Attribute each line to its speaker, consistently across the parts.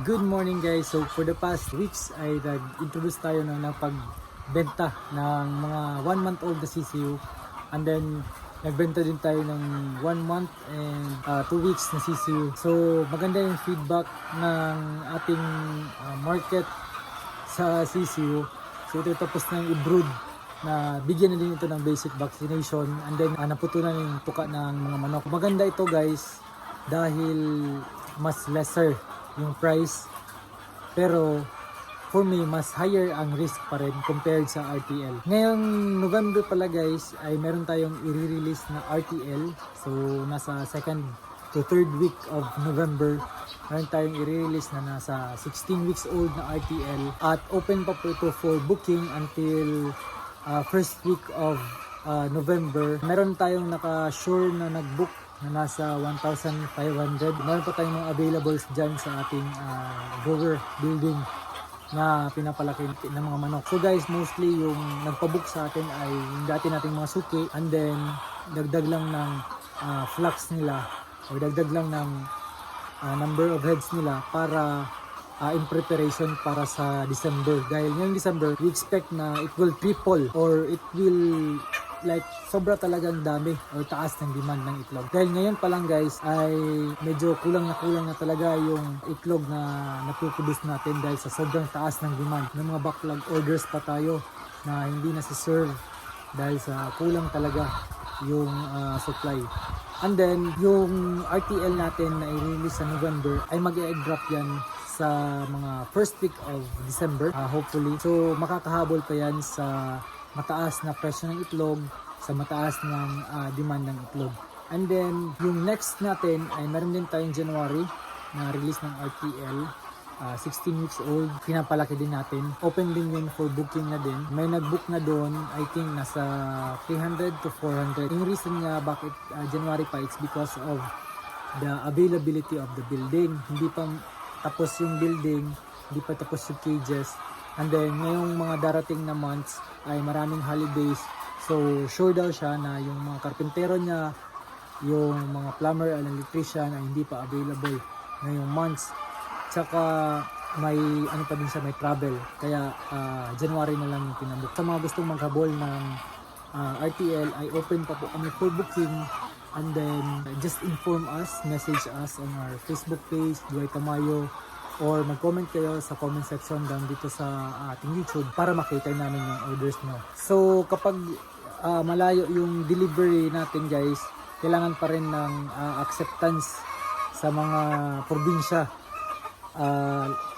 Speaker 1: Good morning guys. So for the past weeks ay nag-introduce tayo ng pagbenta ng mga 1 month old na CCU, and then nagbenta din tayo ng 1 month and 2 weeks na CCU. So maganda yung feedback ng ating market sa CCU. So ito tapos na yung i-brood na bigyan na din ito ng basic vaccination, and then naputunan yung tuka ng mga manok. Maganda ito guys dahil mas lesser yung price, pero for me mas higher ang risk pa rin compared sa RTL. Ngayong November pala guys ay meron tayong i-release na RTL. So nasa 2nd to 3rd week of November meron tayong i-release na nasa 16 weeks old na RTL, at open pa po ito for booking until first week of November. Meron tayong naka-sure na nag-book na nasa 1,500. Meron pa tayong mga availables dyan sa ating grower building na pinapalaki ng mga manok. So guys, mostly yung nagpabook sa atin ay yung dati nating mga suki, and then dagdag lang ng flocks nila o dagdag lang ng number of heads nila para in preparation para sa December. Dahil ngayong December, we expect na it will triple or it will like sobra talagang dami o taas ng demand ng itlog. Dahil ngayon pa lang guys ay medyo kulang na talaga yung itlog na napuproduce natin dahil sa sobrang taas ng demand. May mga backlog orders pa tayo na hindi na serve dahil sa kulang talaga yung supply. And then yung RTL natin na i-release sa November ay mag-e-drop yan sa mga first week of December, hopefully. So makakahabol pa yan sa mataas na presyo ng itlog, sa mataas ng demand ng itlog. And then yung next natin ay meron din tayong January na release ng RTL, 16 weeks old, pinapalaki din natin. Open din yun for booking na din. May nag-book na doon, I think nasa 300 to 400. Yung reason nga bakit January pa, it's because of the availability of the building. Hindi pa tapos yung building, hindi pa tapos yung cages. And then ngayong mga darating na months ay maraming holidays. So sure daw siya na yung mga karpentero niya, yung mga plumber and electrician ay hindi pa available ngayong months. Tsaka may ano pa din siya, may travel. Kaya January na lang yung pinabuk. Sa mga gustong maghabol ng RTL ay open pa po kami for booking. And then just inform us, message us on our Facebook page, Dwight Tamayo, or mag-comment kayo sa comment section down dito sa ating YouTube para makita namin yung orders nyo. So kapag malayo yung delivery natin guys, kailangan pa rin ng acceptance sa mga probinsya.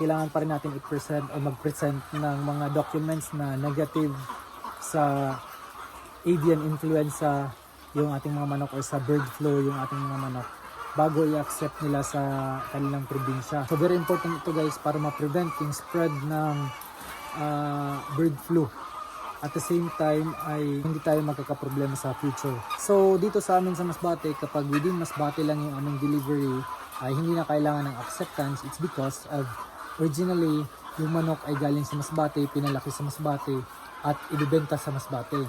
Speaker 1: Kailangan pa rin natin i-present o mag-present ng mga documents na negative sa avian influenza yung ating mga manok, or sa bird flu yung ating mga manok, bago i-accept nila sa kanilang probinsya. So very important ito guys para ma-prevent yung spread ng bird flu. At the same time ay hindi tayo magkakaproblema sa future. So dito sa amin sa Masbate, kapag within Masbate lang yung aming delivery, ay hindi na kailangan ng acceptance. It's because of originally yung manok ay galing sa Masbate, pinalaki sa Masbate at ibibenta sa Masbate.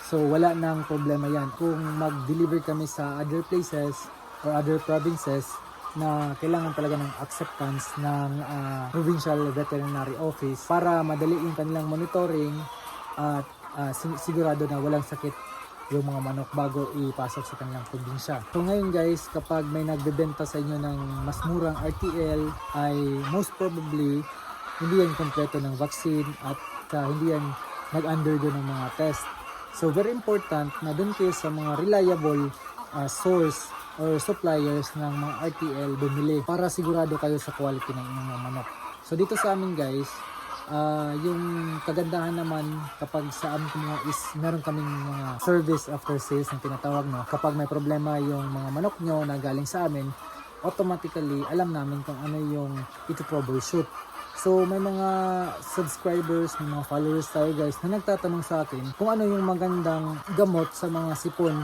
Speaker 1: So wala nang problema yan. Kung mag-deliver kami sa other places or other provinces na kailangan talaga ng acceptance ng Provincial Veterinary Office para madali yung kanilang monitoring at sigurado na walang sakit yung mga manok bago ipasok sa kanilang probinsya. So ngayon guys, kapag may nagbebenta sa inyo ng mas murang RTL ay most probably hindi yan kompleto ng vaccine at hindi yan nag-undergo ng mga test. So very important na dun kayo sa mga reliable source or suppliers ng mga RTL bumili para sigurado kayo sa quality ng inyong mga manok. So dito sa amin guys, yung kagandahan naman kapag sa amin mga is meron kaming mga service after sales na tinatawag, no. Kapag may problema yung mga manok nyo na galing sa amin, automatically alam namin kung ano yung ito-troubleshoot. So may mga subscribers, may mga followers tayo guys na nagtatanong sa akin kung ano yung magandang gamot sa mga sipon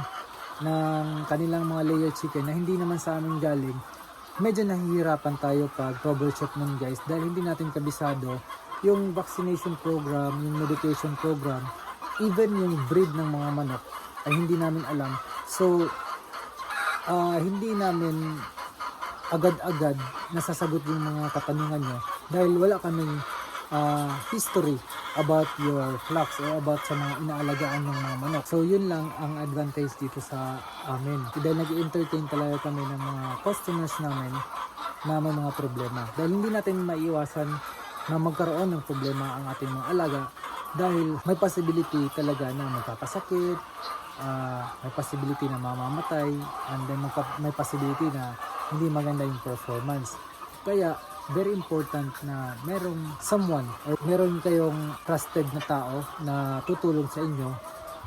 Speaker 1: ng kanilang mga layer chicken na hindi naman sa amin galing. Medyo nahihirapan tayo pag troubleshoot nun guys dahil hindi natin kabisado yung vaccination program, yung medication program, even yung breed ng mga manok ay hindi namin alam. So hindi namin agad-agad nasasagot yung mga katanungan nyo dahil wala kaming history about your flocks or about sa mga inaalagaan ng mga manok. So yun lang ang advantage dito sa amin. Dahil nag-entertain talaga kami ng mga customers namin na may mga problema. Dahil hindi natin maiiwasan na magkaroon ng problema ang ating mga alaga dahil may possibility talaga na magkakasakit, may possibility na mamamatay, and then may possibility na hindi maganda yung performance. Kaya very important na merong someone or meron kayong trusted na tao na tutulong sa inyo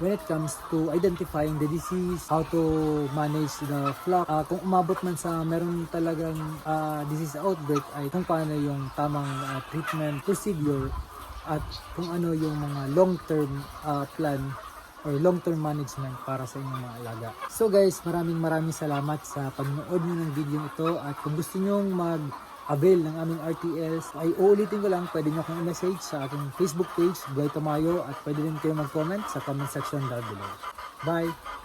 Speaker 1: when it comes to identifying the disease, how to manage the flock. Kung umabot man sa meron talagang disease outbreak ay kung paano yung tamang treatment procedure at kung ano yung mga long-term plan or long-term management para sa inyong mga alaga. So guys, maraming salamat sa panonood nyo ng video ito at kung gusto nyo mag-avail ng aming RTLs ay uulitin ko lang, pwede nyo akong i-message sa aking Facebook page, Buhay Tamayo, at pwede din kayo mag-comment sa comment section down below. Bye!